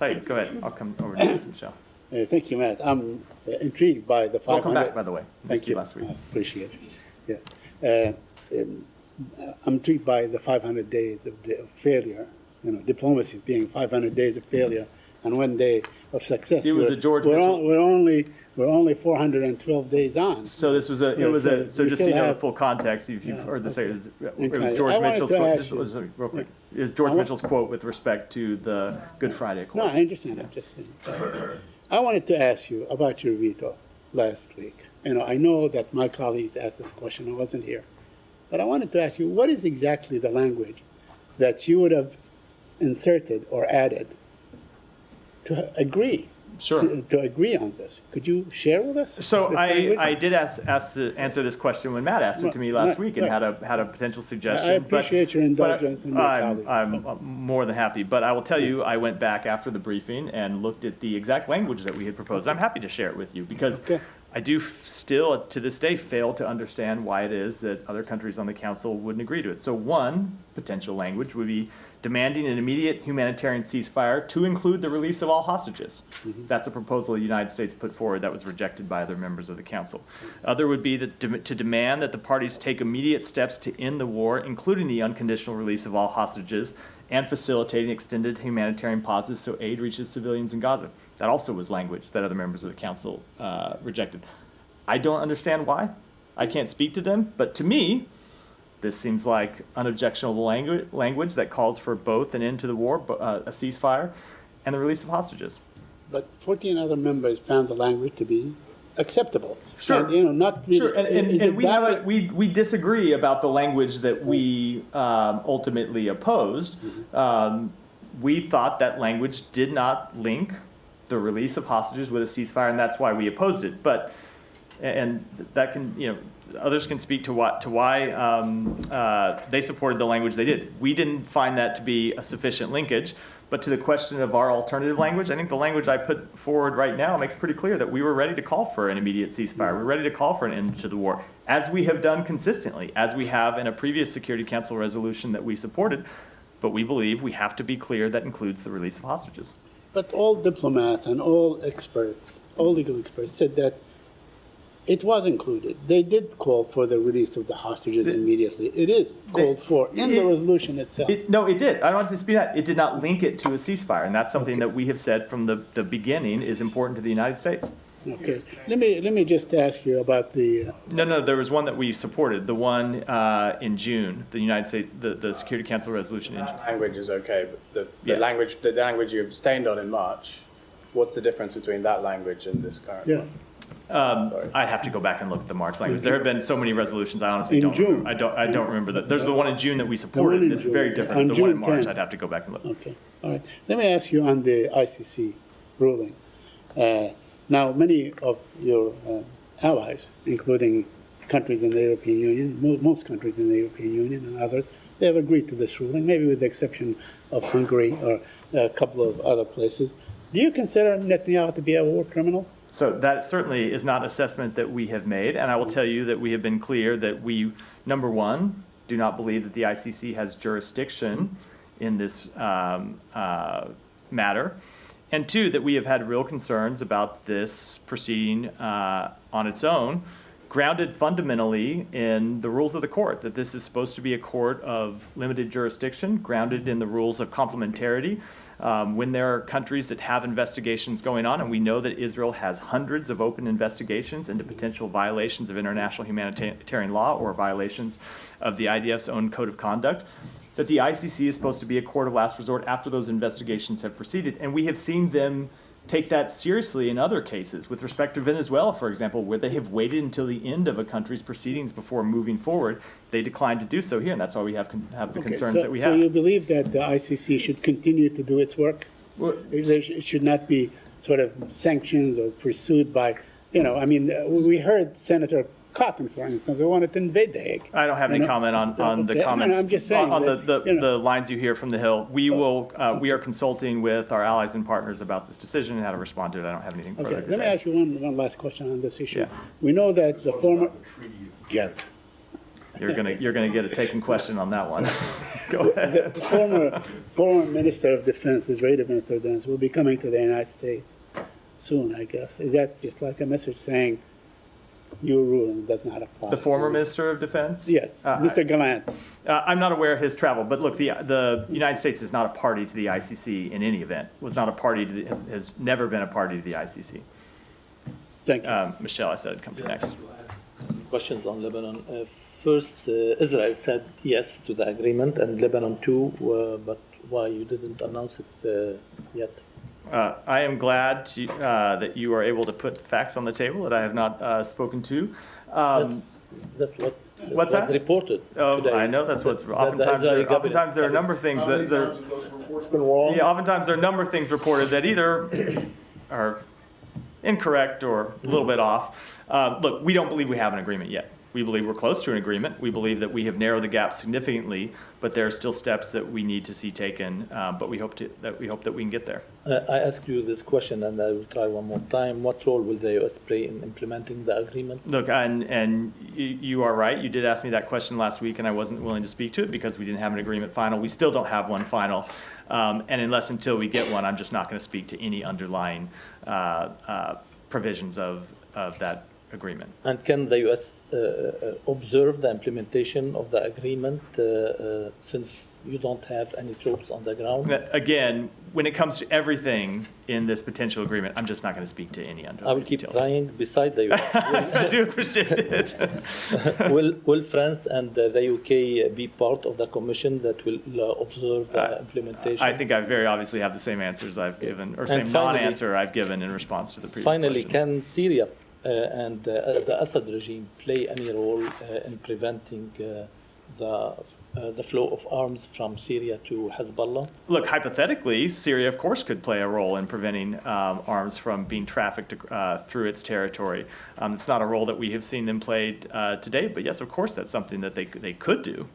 Said, go ahead. I'll come over to this, Michelle. Thank you, Matt. I'm intrigued by the 500. Welcome back, by the way. Thank you. Last week. I appreciate it. Yeah. I'm intrigued by the 500 days of failure. You know, diplomacy being 500 days of failure and 1 day of success. It was a George Mitchell. We're only 412 days on. So this was so just so you know the full context, if you've heard this say, it was George Mitchell's quote. Just real quick. It was George Mitchell's quote with respect to the Good Friday Accords. No, I understand. Yeah. I'm just saying. I wanted to ask you about your veto last week. You know, I know that my colleagues asked this question. I wasn't here, but I wanted to ask you, what is exactly the language that you would have inserted or added to agree? Sure. To agree on this. Could you share with us? So I did ask to answer this question when Matt asked it to me last week and had a potential suggestion. I appreciate your indulgence and your colleague. I'm more than happy. But I will tell you, I went back after the briefing and looked at the exact language that we had proposed. I'm happy to share it with you because I do still, to this day, fail to understand why it is that other countries on the Council wouldn't agree to it. So one potential language would be demanding an immediate humanitarian ceasefire to include the release of all hostages. That's a proposal the United States put forward that was rejected by other members of the Council. Other would be that to demand that the parties take immediate steps to end the war, including the unconditional release of all hostages and facilitating extended humanitarian pauses so aid reaches civilians in Gaza. That also was language that other members of the Council rejected. I don't understand why. I can't speak to them, but to me, this seems like unobjectionable language that calls for both an end to the war, a ceasefire, and the release of hostages. But 14 other members found the language to be acceptable. Sure. And, you know, not really, sure. And we disagree about the language that we ultimately opposed. We thought that language did not link the release of hostages with a ceasefire, and that's why we opposed it. But and that can, you know, others can speak to why they supported the language they did. We didn't find that to be a sufficient linkage. But to the question of our alternative language, I think the language I put forward right now makes pretty clear that we were ready to call for an immediate ceasefire. We're ready to call for an end to the war, as we have done consistently, as we have in a previous Security Council resolution that we supported. But we believe we have to be clear that includes the release of hostages. But all diplomats and all experts, all legal experts, said that it was included. They did call for the release of the hostages immediately. It is called for in the resolution itself. No, it did. I don't want to dispute that. It did not link it to a ceasefire, and that's something that we have said from the beginning is important to the United States. Okay. Let me just ask you about the... No, there was one that we supported, the one in June, the United States, the Security Council resolution in June. Language is okay, but the language you abstained on in March, what's the difference between that language and this current one? I'd have to go back and look at the March language. There have been so many resolutions. I honestly don't remember. I don't remember that. There's the one in June that we supported. This is very different. The one in March, I'd have to go back and look. Okay. All right. Let me ask you on the ICC ruling. Now, many of your allies, including countries in the European Union, most countries in the European Union and others, they have agreed to this ruling, maybe with the exception of Hungary or a couple of other places. Do you consider Netanyahu to be a war criminal? So that certainly is not an assessment that we have made, and I will tell you that we have been clear that we, number one, do not believe that the ICC has jurisdiction in this matter, and two, that we have had real concerns about this proceeding on its own, grounded fundamentally in the rules of the court, that this is supposed to be a court of limited jurisdiction, grounded in the rules of complementarity. When there are countries that have investigations going on, and we know that Israel has hundreds of open investigations into potential violations of international humanitarian law or violations of the IDF's own code of conduct, that the ICC is supposed to be a court of last resort after those investigations have proceeded. And we have seen them take that seriously in other cases. With respect to Venezuela, for example, where they have waited until the end of a country's proceedings before moving forward, they declined to do so here, and that's why we have the concerns that we have. So you believe that the ICC should continue to do its work? Well, it should not be sort of sanctions or pursued by, you know, I mean, we heard Senator Cotton, for instance, who wanted to invade the Hague. I don't have any comment on the comments. I'm just saying on the lines you hear from the Hill. We will. We are consulting with our allies and partners about this decision and how to respond to it. I don't have anything further. Okay, let me ask you one last question on this issue. Yeah. We know that the former treaty you get You're gonna get a taken question on that one. Go ahead. The former Minister of Defense, Israeli Minister of Defense, will be coming to the United States soon, I guess. Is that just like a message saying your ruling does not apply? The former Minister of Defense? Yes, Mr. Gallant. I'm not aware of his travel, but look, the United States is not a party to the ICC in any event. Was not a party to has never been a party to the ICC. Thank you. Michelle, I said I'd come to next. Questions on Lebanon. First, Israel said yes to the agreement, and Lebanon too, but why you didn't announce it yet? I am glad that you are able to put facts on the table that I have not spoken to. That's what What's was that? reported today. I know that's what's the oftentimes. Israeli Oftentimes there are a number of things that there. Yeah, oftentimes there are a number of things reported that either are incorrect or a little bit off. Look, we don't believe we have an agreement yet. We believe we're close to an agreement. We believe that we have narrowed the gap significantly, but there are still steps that we need to see taken. But we hope that we can get there. I asked you this question, and I will try one more time. What role will the U.S. play in implementing the agreement? Look, and you are right. You did ask me that question last week, and I wasn't willing to speak to it because we didn't have an agreement final. We still don't have one final. And until we get one, I'm just not going to speak to any underlying provisions of that agreement. And can the U.S. Observe the implementation of the agreement since you don't have any troops on the ground? Again, when it comes to everything in this potential agreement, I'm just not going to speak to any underlying I will keep details. trying beside the U.S. I do appreciate it. Will France and the UK be part of the commission that will observe the implementation? I think I very obviously have the same answers I've given, or same finally, non-answer I've given in response to the previous Finally, questions. can Syria and the Assad regime play any role in preventing the flow of arms from Syria to Hezbollah? Look, hypothetically, Syria, of course, could play a role in preventing arms from being trafficked through its territory. It's not a role that we have seen them play today, but yes, of course, that's something that they could do.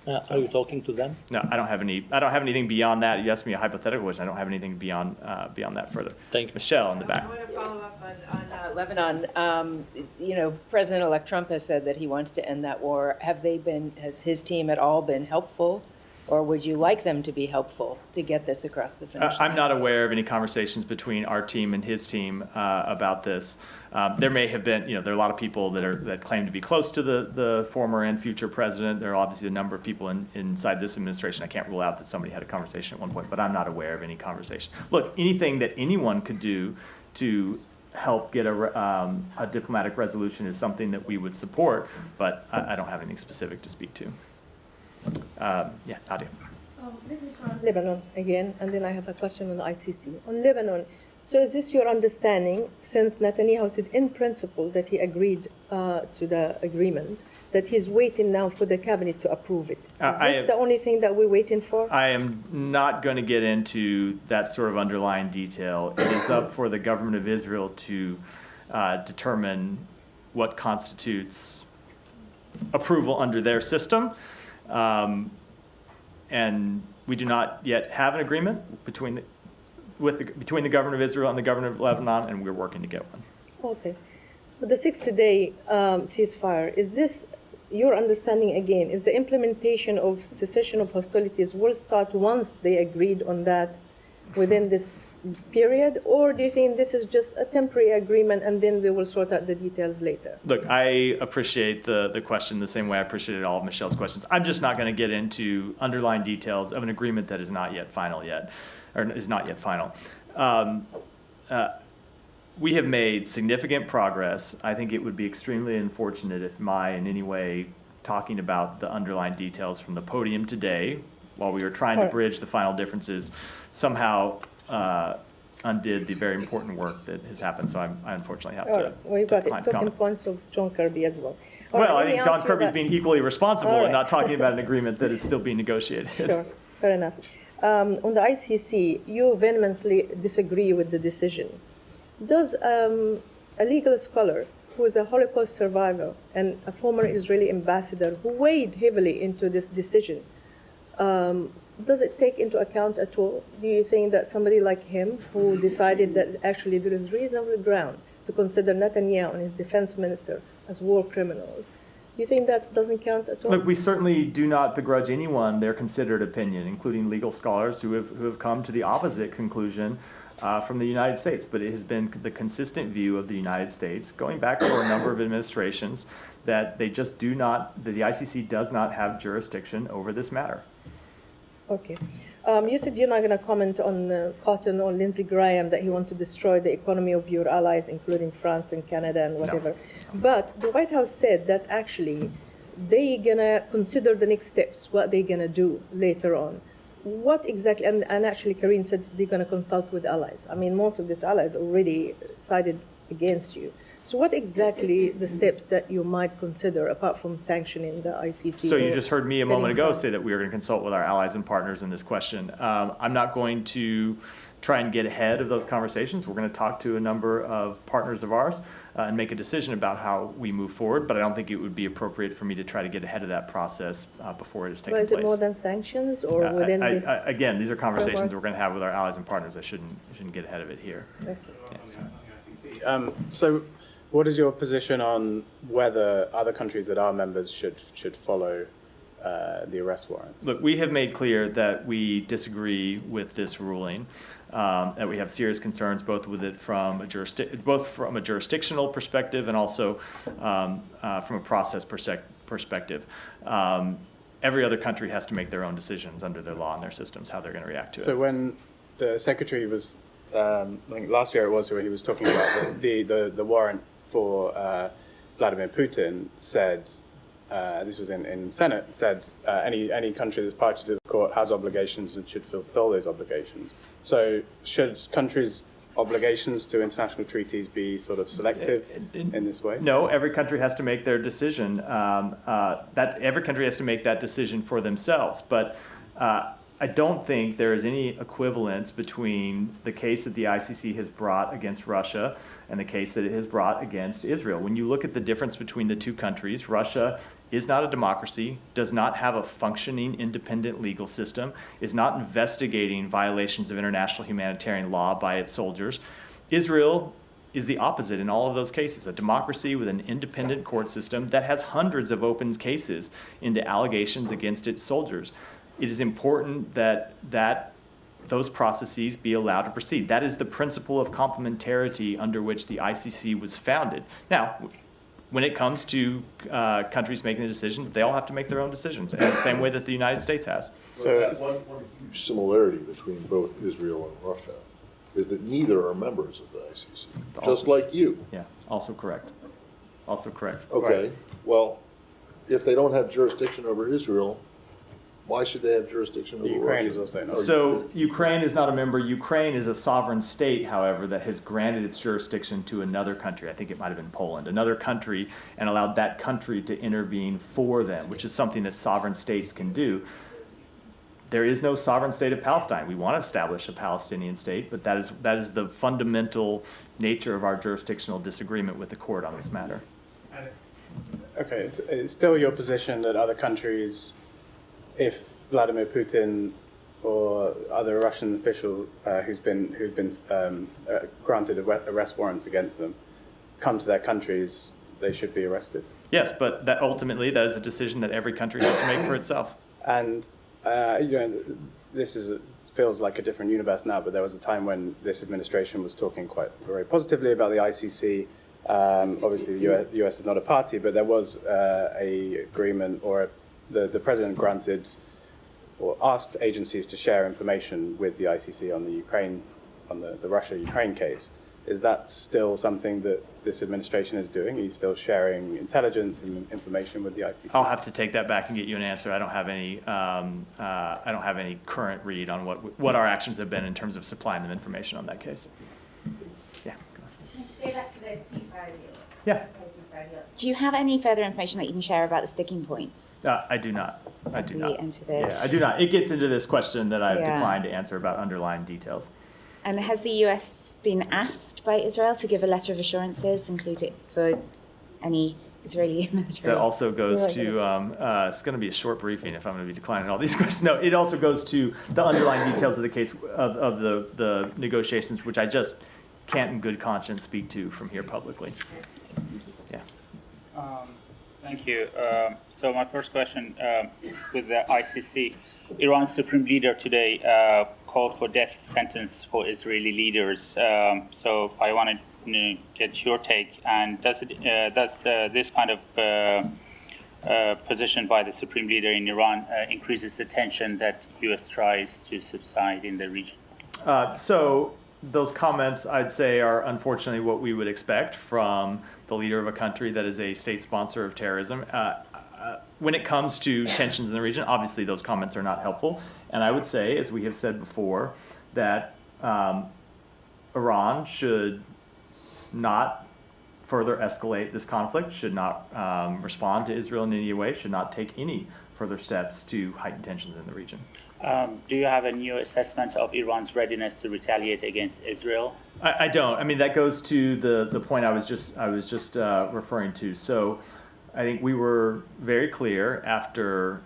Are you talking to them? No, I don't have anything beyond that. You asked me a hypothetical question. I don't have anything beyond that further. Thank you. Michelle, in the back. I want to follow up on Lebanon. President-elect Trump has said that he wants to end that war. Has his team at all been helpful, or would you like them to be helpful to get this across the finish line? I'm not aware of any conversations between our team and his team about this. There may have been, there are a lot of people that claim to be close to the former and future president. There are obviously a number of people inside this administration. I can't rule out that somebody had a conversation at one point, but I'm not aware of any conversation. Look, anything that anyone could do to help get a diplomatic resolution is something that we would support, but I don't have anything specific to speak to. Nadia. Let me try Lebanon again, and then I have a question on the ICC. On Lebanon, so is this your understanding, since Netanyahu said in principle that he agreed to the agreement, that he's waiting now for the cabinet to approve it? Is this the only thing that we're waiting for? I am not going to get into that sort of underlying detail. It is up for the government of Israel to determine what constitutes approval under their system. And we do not yet have an agreement between the government of Israel and the government of Lebanon, and we're working to get one. Okay. But the 60-day ceasefire, is this your understanding again? Is the implementation of cessation of hostilities will start once they agreed on that within this period, or do you think this is just a temporary agreement and then we will sort out the details later? Look, I appreciate the question the same way I appreciated all of Michelle's questions. I'm just not going to get into underlying details of an agreement that is not yet final yet, or is not yet final. We have made significant progress. I think it would be extremely unfortunate if in any way, talking about the underlying details from the podium today, while we were trying to bridge the final differences, somehow undid the very important work that has happened. So I unfortunately have to. Well, you got it. decline Talking comment. points of John Kirby as well. Well, I think John Kirby is being equally responsible and not talking about an agreement that is still being negotiated. Sure, fair enough. On the ICC, you vehemently disagree with the decision. Does a legal scholar who is a Holocaust survivor and a former Israeli ambassador who weighed heavily into this decision, does it take into account at all? Do you think that somebody like him, who decided that actually there is reasonable ground to consider Netanyahu and his defense minister as war criminals, You think that doesn't count at all? Look, we certainly do not begrudge anyone their considered opinion, including legal scholars who have come to the opposite conclusion from the United States. But it has been the consistent view of the United States, going back for a number of administrations, that they just do not, that the ICC does not have jurisdiction over this matter. Okay. You said you're not going to comment on Cotton or Lindsey Graham, that he wants to destroy the economy of your allies, including France and Canada and whatever. No. But the White House said that actually they're going to consider the next steps, what they're going to do later on. What exactly, and actually Karine said they're going to consult with allies. I mean, most of these allies already sided against you. So what exactly the steps that you might consider apart from sanctioning the ICC? So you just heard me a moment getting ago say that we are going to consult with our allies and partners in this question. I'm not going to try and get ahead of those conversations. We're going to talk to a number of partners of ours and make a decision about how we move forward, but I don't think it would be appropriate for me to try to get ahead of that process before it has taken But place. is it more than sanctions or within this? Again, these are conversations framework? we're going to have with our allies and partners. I shouldn't get ahead of it here. Okay. Yeah, So what is your position on whether other countries that are members should follow the arrest warrant? Look, we have made clear that we disagree with this ruling, that we have serious concerns both with it from a jurisdictional perspective and also from a process perspective. Every other country has to make their own decisions under their law and their systems, how they're going to react to it. So when the secretary was, I think last year it was, where he was talking about the warrant for Vladimir Putin, said, this was in Senate, said any country that's party to the court has obligations and should fulfill those obligations. So should countries' obligations to international treaties be sort of selective in this way? No, every country has to make their decision. That every country has to make that decision for themselves. But I don't think there is any equivalence between the case that the ICC has brought against Russia and the case that it has brought against Israel. When you look at the difference between the two countries, Russia is not a democracy, does not have a functioning independent legal system, is not investigating violations of international humanitarian law by its soldiers. Israel is the opposite in all of those cases, a democracy with an independent court system that has hundreds of open cases into allegations against its soldiers. It is important that those processes be allowed to proceed. That is the principle of complementarity under which the ICC was founded. Now, when it comes to countries making the decision, they all have to make their own decisions, in the same way that the United States has. So one huge similarity between both Israel and Russia is that neither are members of the ICC, just like you. Yeah, also correct. Also correct. Okay, well, if they don't have jurisdiction over Israel, why should they have jurisdiction over Ukraine Russia? is also not. So Ukraine is not a member. Ukraine is a sovereign state, however, that has granted its jurisdiction to another country. I think it might have been Poland, another country, and allowed that country to intervene for them, which is something that sovereign states can do. There is no sovereign state of Palestine. We want to establish a Palestinian state, but that is the fundamental nature of our jurisdictional disagreement with the court on this matter. Okay, it's still your position that other countries, if Vladimir Putin or other Russian official who've been granted arrest warrants against them, come to their countries, they should be arrested. Yes, but that ultimately that is a decision that every country has to make for itself. And this feels like a different universe now, but there was a time when this administration was talking very positively about the ICC. Obviously, the US is not a party, but there was a agreement, or the president granted or asked agencies to share information with the ICC on the Ukraine, on the Russia-Ukraine case. Is that still something that this administration is doing? Are you still sharing intelligence and information with the ICC? I'll have to take that back and get you an answer. I don't have any current read on what our actions have been in terms of supplying them information on that case. Yeah. Go on. Can you stay back to those ceasefire deals? Yeah. Do you have any further information that you can share about the sticking points? I do not. I do not. Yeah, I do not. It gets into this question that I've Yeah. declined to answer about underlying details. And has the US been asked by Israel to give a letter of assurances, include it for any Israeli military? That also goes Right, to, it's going to be a short briefing if I'm going to be declining all these questions. No, it also goes to the underlying details of the case, of the negotiations, which I just can't in good conscience speak to from here publicly. Yeah. Thank you. So my first question with the ICC, Iran's supreme leader today called for death sentence for Israeli leaders. So I wanted to get your take. And does this kind of position by the supreme leader in Iran increases the tension that U.S. tries to subside in the region? So those comments, I'd say, are unfortunately what we would expect from the leader of a country that is a state sponsor of terrorism. When it comes to tensions in the region, obviously those comments are not helpful. And I would say, as we have said before, that Iran should not further escalate this conflict, should not respond to Israel in any way, should not take any further steps to heighten tensions in the region. Do you have a new assessment of Iran's readiness to retaliate against Israel? I don't. I mean, that goes to the point I was just referring to. So I think we were very clear after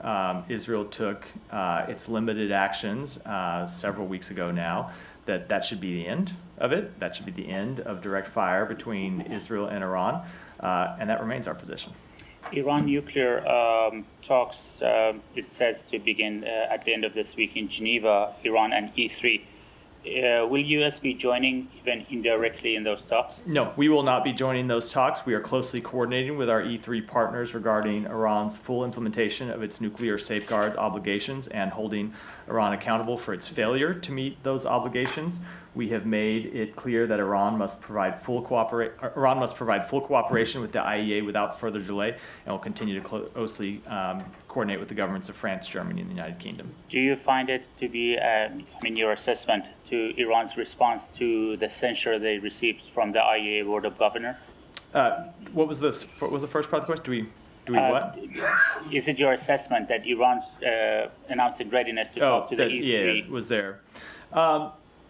Israel took its limited actions several weeks ago now that should be the end of it. That should be the end of direct fire between Israel and Iran, and that remains our position. Iran nuclear talks, it says, to begin at the end of this week in Geneva, Iran and E3. Will U.S. be joining even indirectly in those talks? No, we will not be joining those talks. We are closely coordinating with our E3 partners regarding Iran's full implementation of its nuclear safeguard obligations and holding Iran accountable for its failure to meet those obligations. We have made it clear that Iran must provide full cooperation with the IAEA without further delay, and will continue to closely coordinate with the governments of France, Germany, and the United Kingdom. Do you find it to be, your assessment to Iran's response to the censure they received from the IAEA Board of Governors? What was the first part of the question? Do we what? Is it your assessment that Iran's announcing readiness to talk to the E3? Yeah, was there.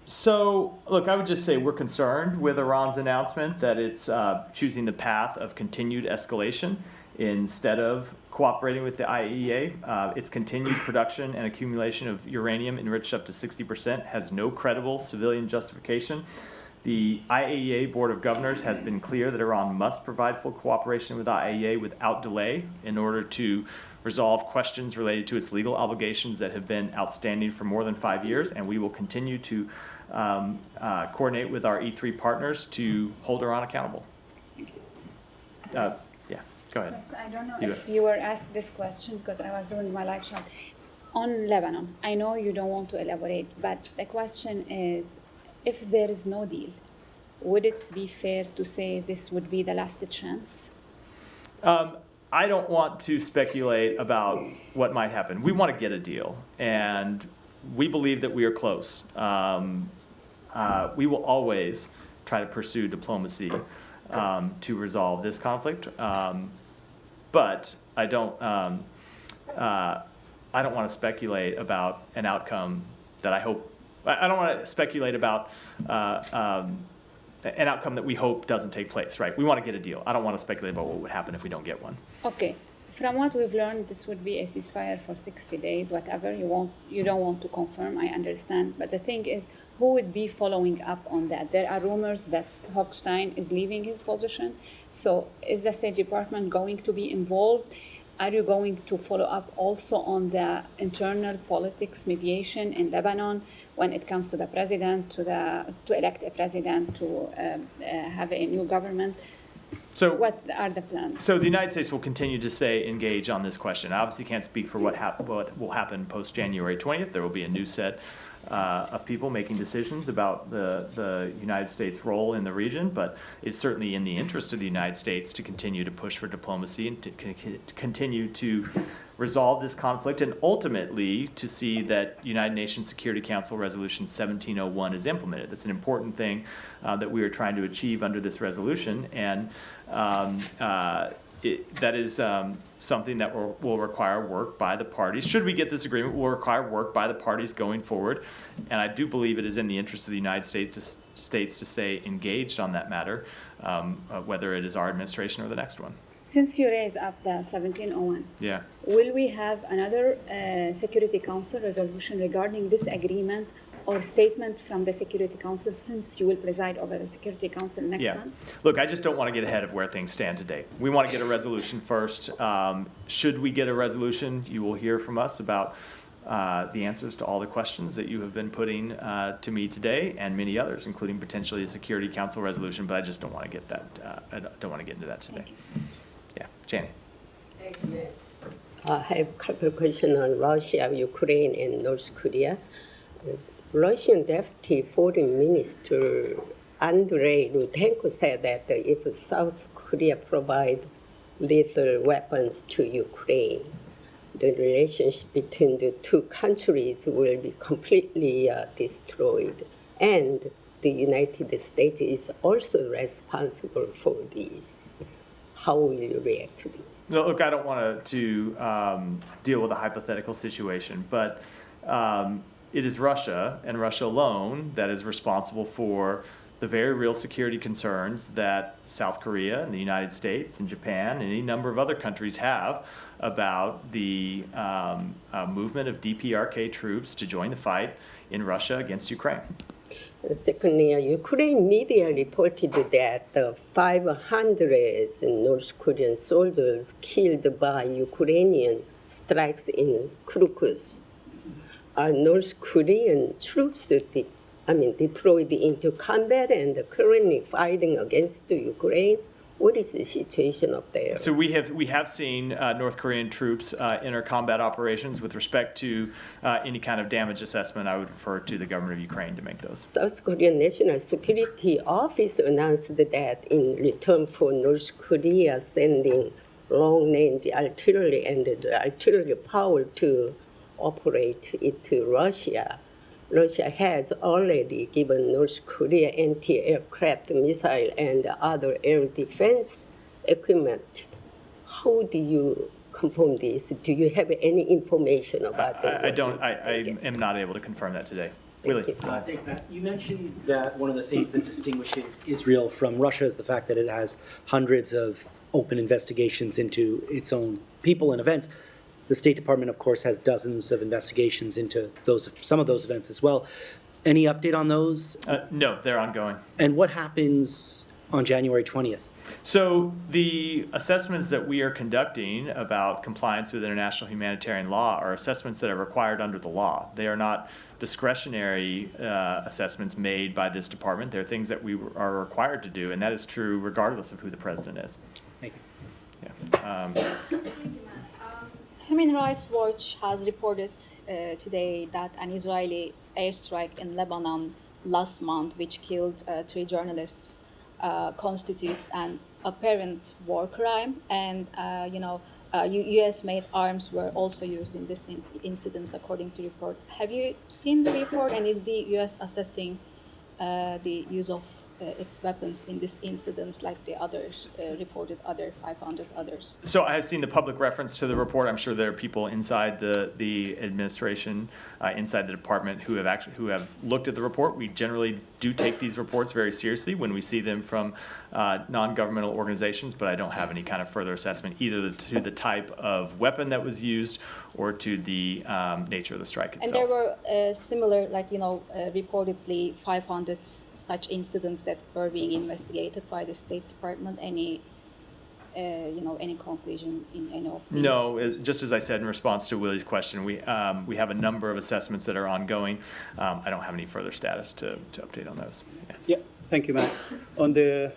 So, look, I would just say we're concerned with Iran's announcement that it's choosing the path of continued escalation instead of cooperating with the IAEA. Its continued production and accumulation of uranium enriched up to 60% has no credible civilian justification. The IAEA Board of Governors has been clear that Iran must provide full cooperation with the IAEA without delay in order to resolve questions related to its legal obligations that have been outstanding for more than 5 years, and we will continue to coordinate with our E3 partners to hold Iran accountable. Thank you. Yeah, go ahead. I don't know if you were asked this question because I was doing my live shot. On Lebanon, I know you don't want to elaborate, but the question is, if there is no deal, would it be fair to say this would be the last chance? I don't want to speculate about what might happen. We want to get a deal, and we believe that we are close. We will always try to pursue diplomacy to resolve this conflict, but I don't want to speculate about an outcome that I hope. I don't want to speculate about an outcome that we hope doesn't take place, right? We want to get a deal. I don't want to speculate about what would happen if we don't get one. Okay. From what we've learned, this would be a ceasefire for 60 days, whatever. You don't want to confirm, I understand. But the thing is, who would be following up on that? There are rumors that Hochstein is leaving his position. So is the State Department going to be involved? Are you going to follow up also on the internal politics mediation in Lebanon when it comes to the president, to elect a president, to have a new government? So what are the plans? So the United States will continue to stay engaged on this question. I obviously can't speak for what will happen post January 20th. There will be a new set of people making decisions about the United States' role in the region, but it's certainly in the interest of the United States to continue to push for diplomacy and to continue to resolve this conflict, and ultimately to see that United Nations Security Council Resolution 1701 is implemented. That's an important thing that we are trying to achieve under this resolution, and that is something that will require work by the parties. Should we get this agreement, will require work by the parties going forward, and I do believe it is in the interest of the United States to stay engaged on that matter, whether it is our administration or the next one. Since you raised up the 1701, yeah, will we have another Security Council resolution regarding this agreement, or statement from the Security Council, since you will preside over the Security Council next month? Look, I just don't want to get ahead of where things stand today. We want to get a resolution first. Should we get a resolution, you will hear from us about the answers to all the questions that you have been putting to me today and many others, including potentially a Security Council resolution, but I just don't want to get that, I don't want to get into that today. Yeah, Janie. I have a couple of questions on Russia, Ukraine, and North Korea. Russian Deputy Foreign Minister Andrei Rutenko said that if South Korea provide lethal weapons to Ukraine, the relationship between the two countries will be completely destroyed. And the United States is also responsible for this. How will you react to this? No, look, I don't want to deal with a hypothetical situation, but it is Russia and Russia alone that is responsible for the very real security concerns that South Korea and the United States and Japan and any number of other countries have about the movement of DPRK troops to join the fight in Russia against Ukraine. Secondly, Ukraine media reported that 500 North Korean soldiers killed by Ukrainian strikes in Kyrgyz. Are North Korean troops deployed into combat and currently fighting against Ukraine? What is the situation up there? So we have seen North Korean troops enter combat operations. With respect to any kind of damage assessment, I would refer to the government of Ukraine to make those. South Korean National Security Office announced that in return for North Korea sending long-range artillery and the artillery power to operate it to Russia, Russia has already given North Korea anti-aircraft missile and other air defense equipment. How do you confirm this? Do you have any information about that? I am not able to confirm that today. Willie. Thanks, Matt. You mentioned that one of the things that distinguishes Israel from Russia is the fact that it has hundreds of open investigations into its own people and events. The State Department, of course, has dozens of investigations into some of those events as well. Any update on those? No, they're ongoing. And what happens on January 20th? So the assessments that we are conducting about compliance with international humanitarian law are assessments that are required under the law. They are not discretionary assessments made by this department. They're things that we are required to do, and that is true regardless of who the president is. Thank you. Yeah. Human Rights Watch has reported today that an Israeli airstrike in Lebanon last month, which killed 3 journalists, constitutes an apparent war crime. And, U.S.-made arms were also used in this incident, according to report. Have you seen the report, and is the U.S. assessing the use of its weapons in this incident, like the others reported, other 500 others? So I have seen the public reference to the report. I'm sure there are people inside the administration, inside the department, who have looked at the report. We generally do take these reports very seriously when we see them from non-governmental organizations, but I don't have any kind of further assessment either to the type of weapon that was used or to the nature of the strike itself. And there were similar, reportedly 500 such incidents that were being investigated by the State Department. Any conclusion in any of these? No, just as I said in response to Willie's question, we have a number of assessments that are ongoing. I don't have any further status to update on those. Yeah, thank you, Matt. On the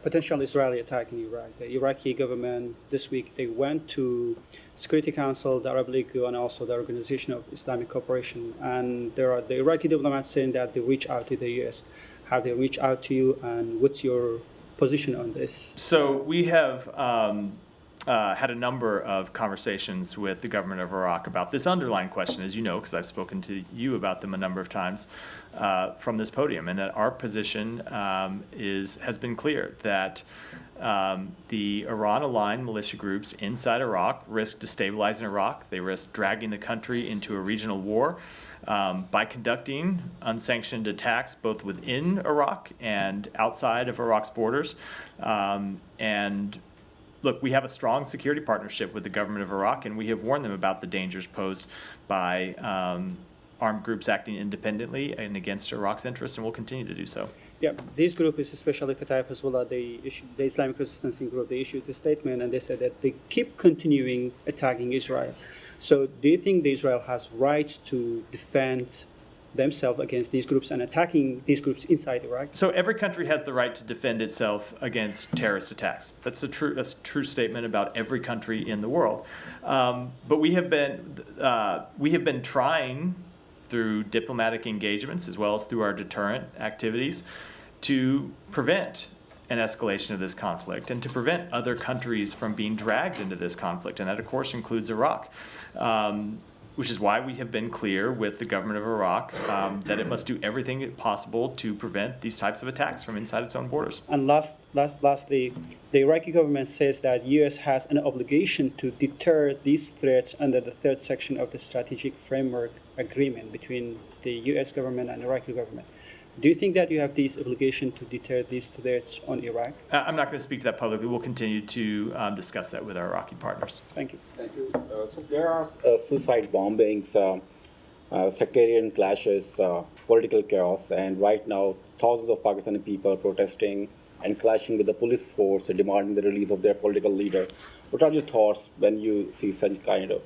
potential Israeli attack in Iraq, the Iraqi government this week, they went to Security Council, the Arab League, and also the Organization of Islamic Cooperation, and there are the Iraqi diplomats saying that they reach out to the U.S. Have they reached out to you, and what's your position on this? So we have had a number of conversations with the government of Iraq about this underlying question, as you know, because I've spoken to you about them a number of times from this podium, and that our position has been clear that the Iran-aligned militia groups inside Iraq risk destabilizing Iraq. They risk dragging the country into a regional war by conducting unsanctioned attacks both within Iraq and outside of Iraq's borders. And look, we have a strong security partnership with the government of Iraq, and we have warned them about the dangers posed by armed groups acting independently and against Iraq's interests, and will continue to do so. Yeah, this group is especially Kataib Hezbollah, the Islamic Resistance Group. They issued a statement and they said that they keep continuing attacking Israel. So do you think that Israel has rights to defend themselves against these groups and attacking these groups inside Iraq? So every country has the right to defend itself against terrorist attacks. That's a true statement about every country in the world. But we have been trying through diplomatic engagements as well as through our deterrent activities to prevent an escalation of this conflict and to prevent other countries from being dragged into this conflict. And that, of course, includes Iraq, which is why we have been clear with the government of Iraq that it must do everything possible to prevent these types of attacks from inside its own borders. And lastly, the Iraqi government says that U.S. has an obligation to deter these threats under the third section of the Strategic Framework Agreement between the U.S. government and the Iraqi government. Do you think that you have this obligation to deter these threats on Iraq? I'm not going to speak to that publicly. We'll continue to discuss that with our Iraqi partners. Thank you. Thank you. So there are suicide bombings, sectarian clashes, political chaos, and right now thousands of Pakistani people are protesting and clashing with the police force and demanding the release of their political leader. What are your thoughts when you see such kind of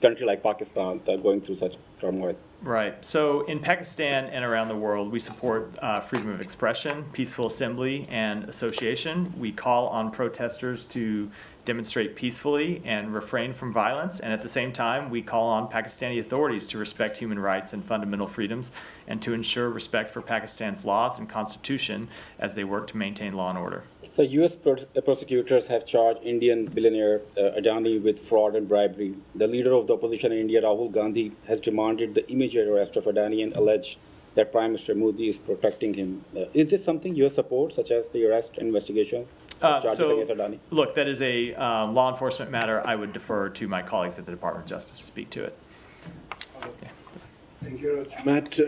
country like Pakistan going through such turmoil? Right. So in Pakistan and around the world, we support freedom of expression, peaceful assembly, and association. We call on protesters to demonstrate peacefully and refrain from violence. And at the same time, we call on Pakistani authorities to respect human rights and fundamental freedoms and to ensure respect for Pakistan's laws and constitution as they work to maintain law and order. So U.S. prosecutors have charged Indian billionaire Adani with fraud and bribery. The leader of the opposition in India, Rahul Gandhi, has demanded the immediate arrest of Adani and alleged that Prime Minister Modi is protecting him. Is this something U.S. supports, such as the arrest investigations? Look, that is a law enforcement matter. I would defer to my colleagues at the Department of Justice to speak to it. Okay. Thank you, Matt.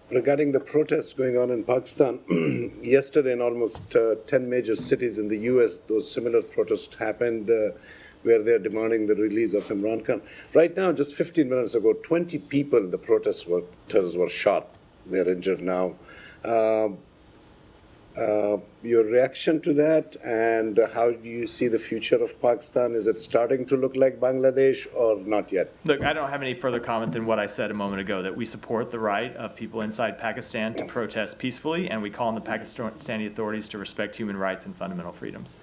Regarding the protests going on in Pakistan, yesterday in almost 10 major cities in the U.S., those similar protests happened where they're demanding the release of Imran Khan. Right now, just 15 minutes ago, 20 people in the protesters were shot. They're injured now. Your reaction to that, and how do you see the future of Pakistan? Is it starting to look like Bangladesh or not yet? Look, I don't have any further comment than what I said a moment ago, that we support the right of people inside Pakistan to protest peacefully, and we call on the Pakistani authorities to respect human rights and fundamental freedoms.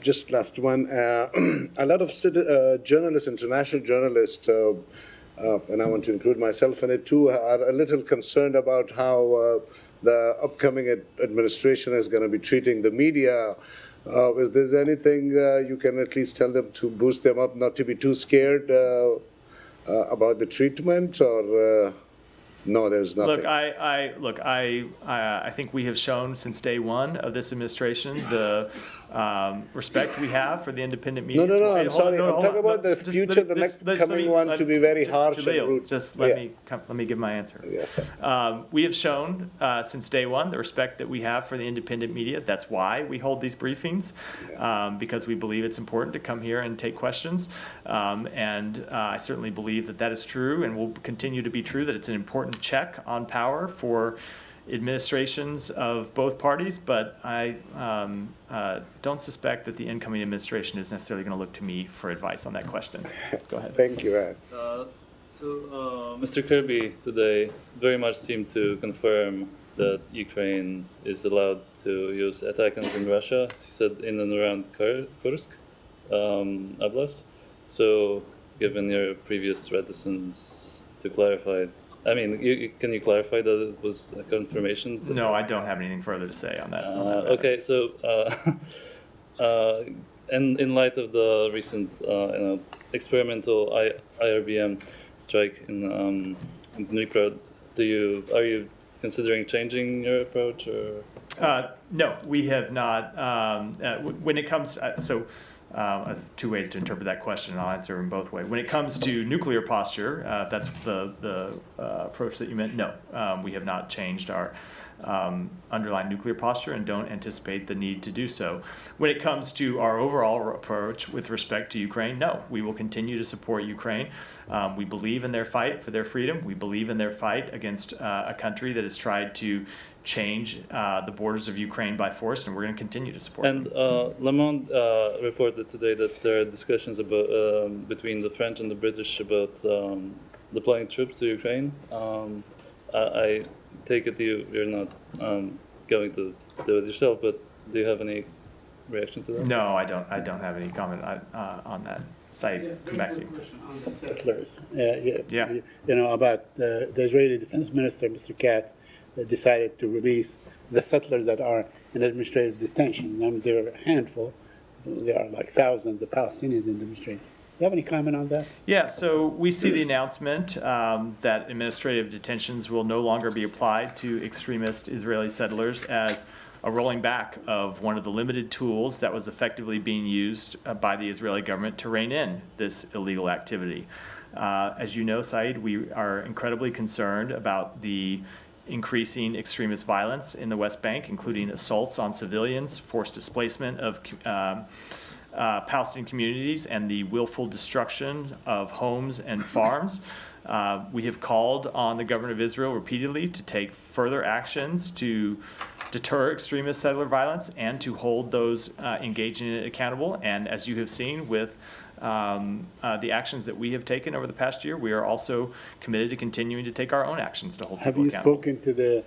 Just last one. A lot of journalists, international journalists, and I want to include myself in it too, are a little concerned about how the upcoming administration is going to be treating the media. Is there anything you can at least tell them to boost them up, not to be too scared about the treatment, or no, there's nothing? Look, I think we have shown since day one of this administration the respect we have for the independent media. No, I'm sorry. I'm talking about the future, the next coming one to be very harsh and rude. Just let me give my answer. Yes, sir. We have shown since day one the respect that we have for the independent media. That's why we hold these briefings, because we believe it's important to come here and take questions. And I certainly believe that that is true and will continue to be true, that it's an important check on power for administrations of both parties, but I don't suspect that the incoming administration is necessarily going to look to me for advice on that question. Go ahead. Thank you, Ed. Mr. Kirby today very much seemed to confirm that Ukraine is allowed to use attackers in Russia. He said in and around Kursk, Oblast. So, given your previous reticence to clarify, I mean, can you clarify that it was a confirmation? No, I don't have anything further to say on that. Okay, so and in light of the recent experimental IRBM strike in Dnipro, are you considering changing your approach, or? No, we have not. When it comes two ways to interpret that question, and I'll answer them both ways. When it comes to nuclear posture, if that's the approach that you meant, no, we have not changed our underlying nuclear posture and don't anticipate the need to do so. When it comes to our overall approach with respect to Ukraine, no, we will continue to support Ukraine. We believe in their fight for their freedom. We believe in their fight against a country that has tried to change the borders of Ukraine by force, and we're going to continue to support them. Le Monde reported today that there are discussions about between the French and the British about deploying troops to Ukraine. I take it you're not going to do it yourself, but do you have any reaction to that? No, I don't. I don't have any comment on that. Said, come back to you. On the settlers. You know, about the Israeli Defense Minister, Mr. Katz, decided to release the settlers that are in administrative detention. I mean, there are a handful. There are like thousands of Palestinians in administrative. Do you have any comment on that? Yeah, so we see the announcement that administrative detentions will no longer be applied to extremist Israeli settlers as a rolling back of one of the limited tools that was effectively being used by the Israeli government to rein in this illegal activity. As you know, Said, we are incredibly concerned about the increasing extremist violence in the West Bank, including assaults on civilians, forced displacement of Palestinian communities, and the willful destruction of homes and farms. We have called on the government of Israel repeatedly to take further actions to deter extremist settler violence and to hold those engaging in it accountable. And as you have seen with the actions that we have taken over the past year, we are also committed to continuing to take our own actions to hold people accountable. Have you spoken to the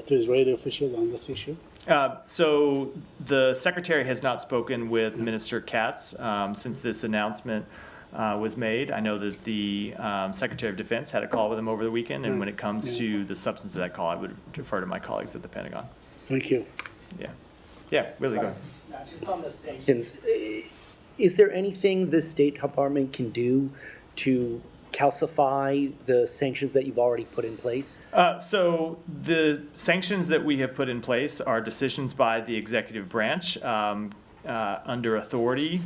to Israeli officials on this issue? So the secretary has not spoken with Minister Katz since this announcement was made. I know that the Secretary of Defense had a call with him over the weekend, and when it comes to the substance of that call, I would defer to my colleagues at the Pentagon. Thank you. Yeah, really good. Just on the sanctions, is there anything the State Department can do to calcify the sanctions that you've already put in place? So the sanctions that we have put in place are decisions by the executive branch under authority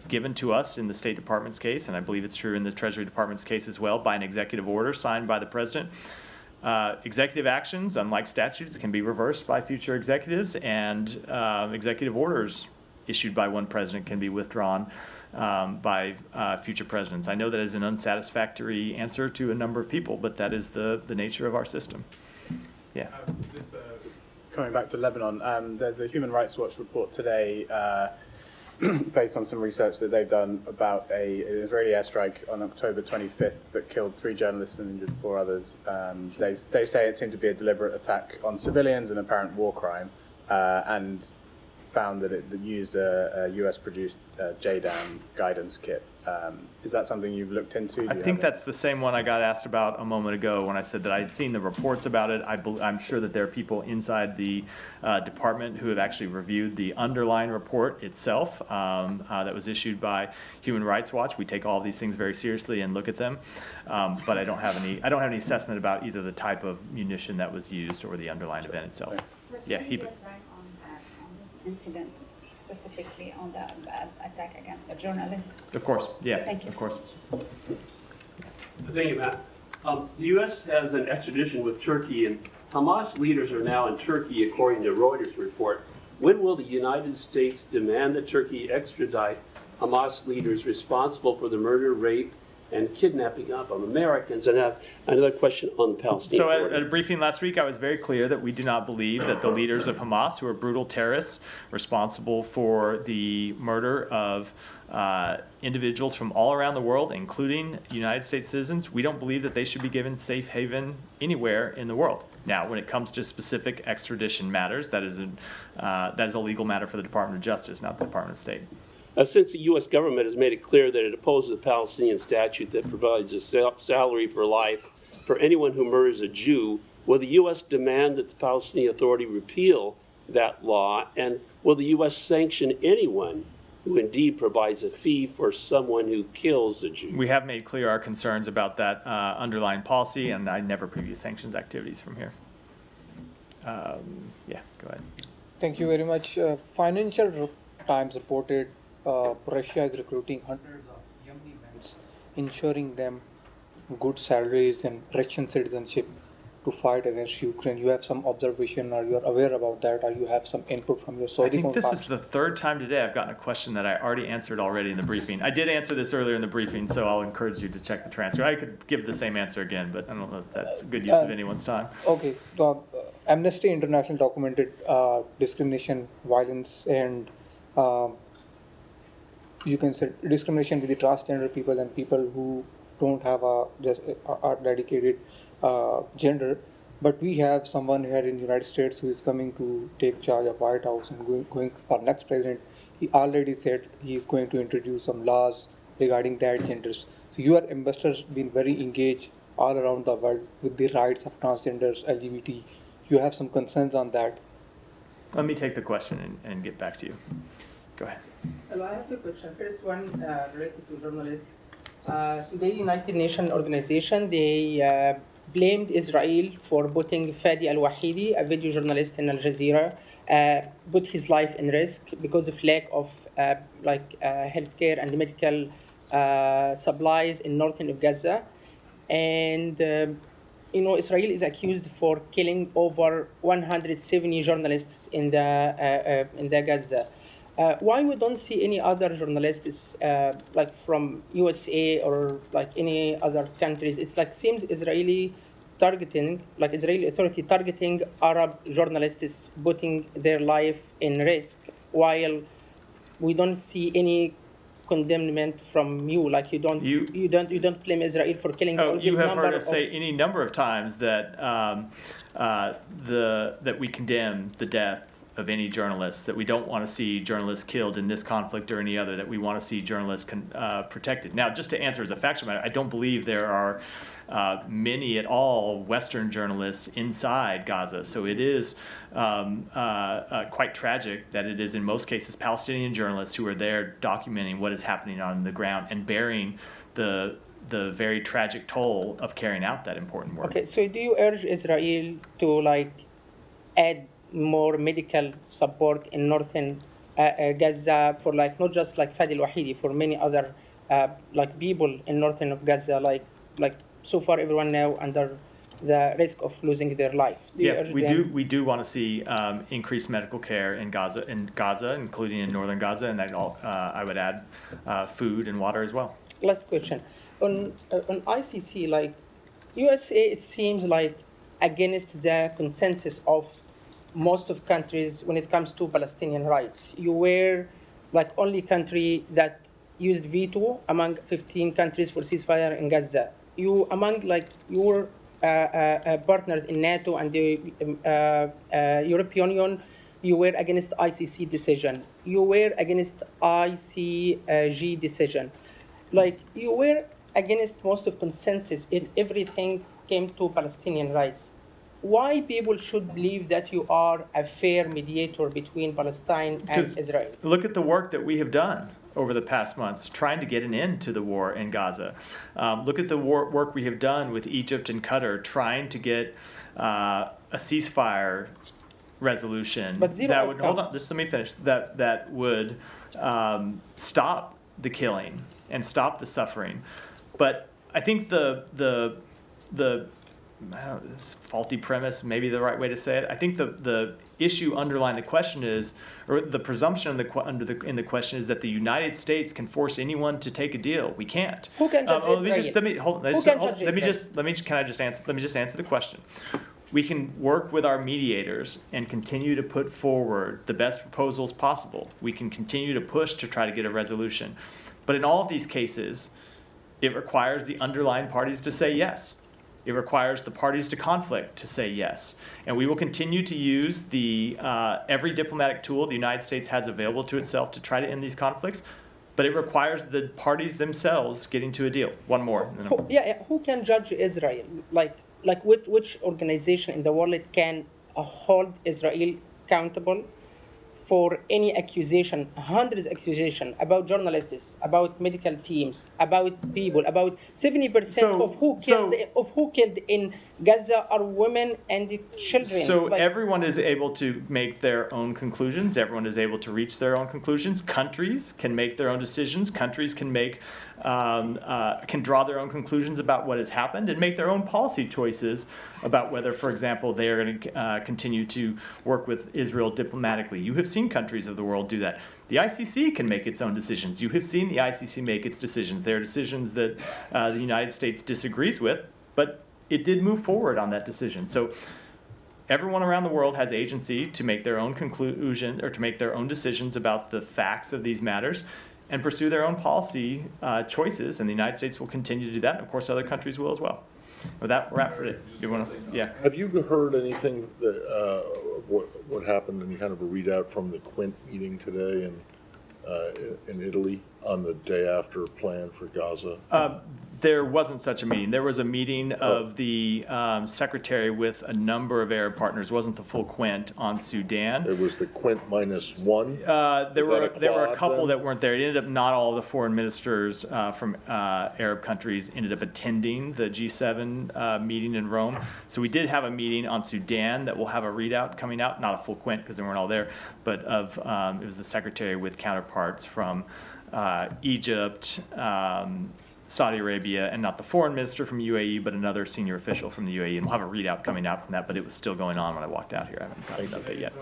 given to us in the State Department's case, and I believe it's true in the Treasury Department's case as well, by an executive order signed by the President. Executive actions, unlike statutes, can be reversed by future executives, and executive orders issued by one president can be withdrawn by future presidents. I know that is an unsatisfactory answer to a number of people, but that is the nature of our system. Yeah. Coming back to Lebanon, there's a Human Rights Watch report today based on some research that they've done about an Israeli airstrike on October 25th that killed 3 journalists and injured 4 others. They say it seemed to be a deliberate attack on civilians, an apparent war crime, and found that it used a US-produced JDAM guidance kit. Is that something you've looked into? I think that's the same one I got asked about a moment ago when I said that I had seen the reports about it. I'm sure that there are people inside the department who have actually reviewed the underlying report itself that was issued by Human Rights Watch. We take all of these things very seriously and look at them, but I don't have any assessment about either the type of munition that was used or the underlying event itself. Yeah, heap it. Incident specifically on the attack against a journalist? Of course, yeah. Thank you. Of course. Thank you, Matt. The U.S. has an extradition with Turkey, and Hamas leaders are now in Turkey, according to Reuters report. When will the United States demand that Turkey extradite Hamas leaders responsible for the murder, rape, and kidnapping of Americans? And I have another question on the Palestinian So border. at a briefing last week, I was very clear that we do not believe that the leaders of Hamas, who are brutal terrorists responsible for the murder of individuals from all around the world, including United States citizens, we don't believe that they should be given safe haven anywhere in the world. Now, when it comes to specific extradition matters, that is a legal matter for the Department of Justice, not the Department of State. Since the U.S. government has made it clear that it opposes the Palestinian statute that provides a salary for life for anyone who murders a Jew, will the U.S. demand that the Palestinian Authority repeal that law? And will the U.S. sanction anyone who indeed provides a fee for someone who kills a Jew? We have made clear our concerns about that underlying policy, and I never preview sanctions activities from here. Yeah, go ahead. Thank you very much. Financial Times reported Russia is recruiting hundreds of Yemeni men, ensuring them good salaries and Russian citizenship. to fight against Ukraine? You have some observation, or you are aware about that, or you have some input from your Saudi I think this counterparts? is the third time today I've gotten a question that I already answered already in the briefing. I did answer this earlier in the briefing, so I'll encourage you to check the transcript. I could give the same answer again, but I don't know if that's a good use of anyone's time. Okay. Amnesty International documented discrimination, violence, and you can say discrimination with the transgender people and people who don't have a dedicated gender. But we have someone here in the United States who is coming to take charge of White House and going for next president. He already said he is going to introduce some laws regarding that genders. So your ambassadors been very engaged all around the world with the rights of transgenders, LGBT. You have some concerns on that? Let me take the question and get back to you. Go ahead. Hello, I have two questions. First one related to journalists. Today, United Nations organization, they blamed Israel for putting Fadi al-Wahidi, a video journalist in Al Jazeera, put his life in risk because of lack of healthcare and medical supplies in northern of Gaza. And Israel is accused for killing over 170 journalists in the Gaza. Why we don't see any other journalists like from USA or like any other countries? It's like seems Israeli authority targeting Arab journalists, putting their life in risk, while we don't see any condemnment from you. Like you don't blame Israel for killing all this you have number heard us say any number of times that that we condemn the death of any journalists, that we don't want to see journalists killed in this conflict or any other, that we want to see journalists protected. Now, just to answer as a factual matter, I don't believe there are many at all Western journalists inside Gaza. So it is quite tragic that it is in most cases Palestinian journalists who are there documenting what is happening on the ground and bearing the very tragic toll of carrying out that important work. Okay, so do you urge Israel to add more medical support in northern Gaza for not just Fadi al-Wahidi, for many other people in northern of Gaza, like so far everyone now under the risk of losing their life? We do want to see increased medical care in Gaza, including in northern Gaza, and I would add food and water as well. Last question on ICC, USA, it seems against the consensus of most of countries when it comes to Palestinian rights. You were only country that used veto among 15 countries for ceasefire in Gaza. You among your partners in NATO and the European Union, you were against ICC decision. You were against ICG decision. You were against most of consensus in everything came to Palestinian rights. Why people should believe that you are a fair mediator between Palestine and Israel? Look at the work that we have done over the past months trying to get an end to the war in Gaza. Look at the work we have done with Egypt and Qatar trying to get a ceasefire resolution that would hold on. Just let me finish. That would stop the killing and stop the suffering. But I think the this faulty premise, maybe the right way to say it. I think the issue underlying the question is, or the presumption in the question is that the United States can force anyone to take a deal. We can't. Who can judge Israel? Let me just answer the question. We can work with our mediators and continue to put forward the best proposals possible. We can continue to push to try to get a resolution. But in all of these cases, it requires the underlying parties to say yes. It requires the parties to conflict to say yes. And we will continue to use every diplomatic tool the United States has available to itself to try to end these conflicts. But it requires the parties themselves getting to a deal. One more. Who can judge Israel? Which organization in the world can hold Israel accountable for any accusation, hundreds of accusations about journalists, about medical teams, about people, about 70% of who killed in Gaza are women and children. So everyone is able to make their own conclusions. Everyone is able to reach their own conclusions. Countries can make their own decisions. Countries can can draw their own conclusions about what has happened and make their own policy choices about whether, for example, they are going to continue to work with Israel diplomatically. You have seen countries of the world do that. The ICC can make its own decisions. You have seen the ICC make its decisions. There are decisions that the United States disagrees with, but it did move forward on that decision. So everyone around the world has agency to make their own conclusion or to make their own decisions about the facts of these matters and pursue their own policy choices, and the United States will continue to do that, and of course other countries will as well. With that, wrap for it. You want to? Yeah. Have you heard anything that what happened in kind of a readout from the Quint meeting today in Italy on the day after plan for Gaza? There wasn't such a meeting. There was a meeting of the secretary with a number of Arab partners. It wasn't the full Quint on Sudan. It was the Quint -1. There were a couple that weren't there. It ended up not all the foreign ministers from Arab countries ended up attending the G7 meeting in Rome. So we did have a meeting on Sudan that will have a readout coming out, not a full Quint because they weren't all there, but it was the secretary with counterparts from Egypt, Saudi Arabia, and not the foreign minister from UAE, but another senior official from the UAE. And we'll have a readout coming out from that, but it was still going on when I walked out here. I haven't gotten an update yet.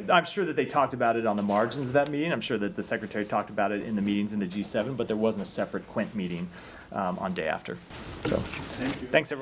I'm sure that they talked about it on the margins of that meeting. I'm sure that the secretary talked about it in the meetings in the G7, but there wasn't a separate Quint meeting on day after. So, thanks everyone.